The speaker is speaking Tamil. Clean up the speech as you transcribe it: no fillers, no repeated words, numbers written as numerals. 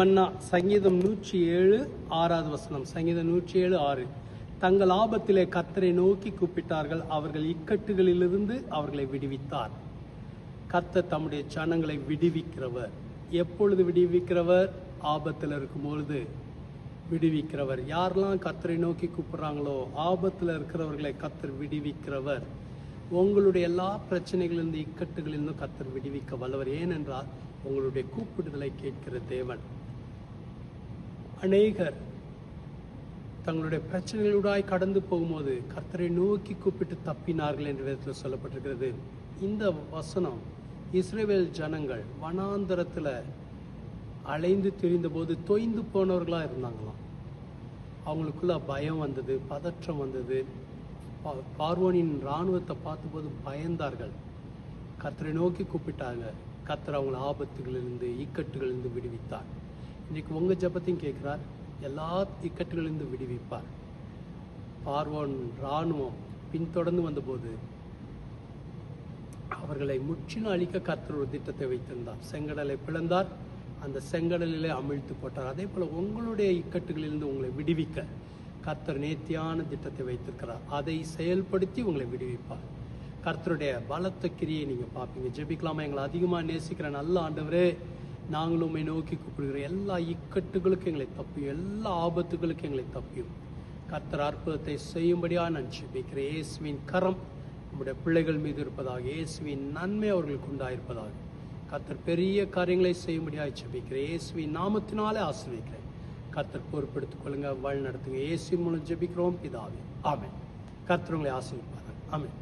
மன்னா. சங்கீதம் 107 6வது வசனம். சங்கீதம் 107 6. தங்கள் ஆபத்திலே கர்த்தரை நோக்கி கூப்பிட்டார்கள், அவர்கள் இக்கட்டுகளிலிருந்து அவர்களை விடுவித்தார். கர்த்தர் தம்முடைய ஜனங்களை விடுவிக்கிறவர். எப்பொழுது விடுவிக்கிறவர்? ஆபத்தில் இருக்கும் பொழுது விடுவிக்கிறவர். யாரெல்லாம் கர்த்தரை நோக்கி கூப்பிடுறாங்களோ ஆபத்தில் இருக்கிறவர்களை கர்த்தர் விடுவிக்கிறவர். உங்களுடைய எல்லா பிரச்சனைகளிலிருந்து இக்கட்டுகளிலிருந்து கர்த்தர் விடுவிக்க வல்லவர். ஏனென்றால் உங்களுடைய கூப்பிடுதலை கேட்கிற தேவன். அநேகர் தங்களுடைய பிரச்சனைகளூடாய் கடந்து போகும்போது கர்த்தரை நோக்கி கூப்பிட்டு தப்பினார்கள் என்று வேதத்தில் சொல்லப்பட்டிருக்கிறது. இந்த வசனம் இஸ்ரவேல் ஜனங்கள் வனாந்தரத்தில் அலைந்து திரிந்த போது தொய்ந்து போனவர்களாக இருந்தாங்களாம். அவங்களுக்குள்ள பயம் வந்தது, பதற்றம் வந்தது. பார்வோனின் இராணுவத்தை பார்த்தபோது பயந்தார்கள். கர்த்தரை நோக்கி கூப்பிட்டாங்க. கர்த்தர் அவங்கள ஆபத்துகளிலிருந்து இக்கட்டுகளிலிருந்து விடுவித்தார். இன்னைக்கு உங்கள் ஜெபத்தையும் கேட்குறார். எல்லா இக்கட்டுகளிலிருந்து விடுவிப்பார். பார்வோன் இராணுவம் பின்தொடர்ந்து வந்தபோது அவர்களை முற்றிலும் அழிக்க கர்த்தர் ஒரு திட்டத்தை வைத்திருந்தார். செங்கடலை பிளந்தார், அந்த செங்கடலிலே அமிழ்த்து போட்டார். அதே போல உங்களுடைய இக்கட்டுகளிலிருந்து உங்களை விடுவிக்க கர்த்தர் நேர்த்தியான திட்டத்தை வைத்திருக்கிறார். அதை செயல்படுத்தி உங்களை விடுவிப்பார். கர்த்தருடைய பலத்த கிரியை நீங்கள் பார்ப்பீங்க. ஜெபிக்கலாமா? எங்களை அதிகமாக நேசிக்கிற நல்ல ஆண்டவரே, நாங்களும் உம்மை நோக்கி கூப்பிடுகிற எல்லா இக்கட்டுகளுக்கும் எங்களை தப்பியும், எல்லா ஆபத்துகளுக்கும் எங்களை தப்பியும். கர்த்தர் அற்புதத்தை செய்யும்படியாக நான் ஜெபிக்கிறேன். இயேசுவின் கரம் நம்முடைய பிள்ளைகள் மீது இருப்பதாக, இயேசுவின் நன்மை அவர்களுக்கு உண்டாயிருப்பதாக. கர்த்தர் பெரிய காரியங்களை செய்யும்படியாக ஜெபிக்கிறேன். இயேசுவின் நாமத்தினாலே ஆசீர்வதிக்கிறேன். கர்த்தர் பொறுப்பெடுத்துக் கொள்ளுங்க, வழி நடத்துங்க. இயேசுவின் மூலம் ஜெபிக்கிறோம் பிதாவே, ஆமென். கர்த்தர் உங்களை ஆசீர்வதிப்பார். ஆமென்.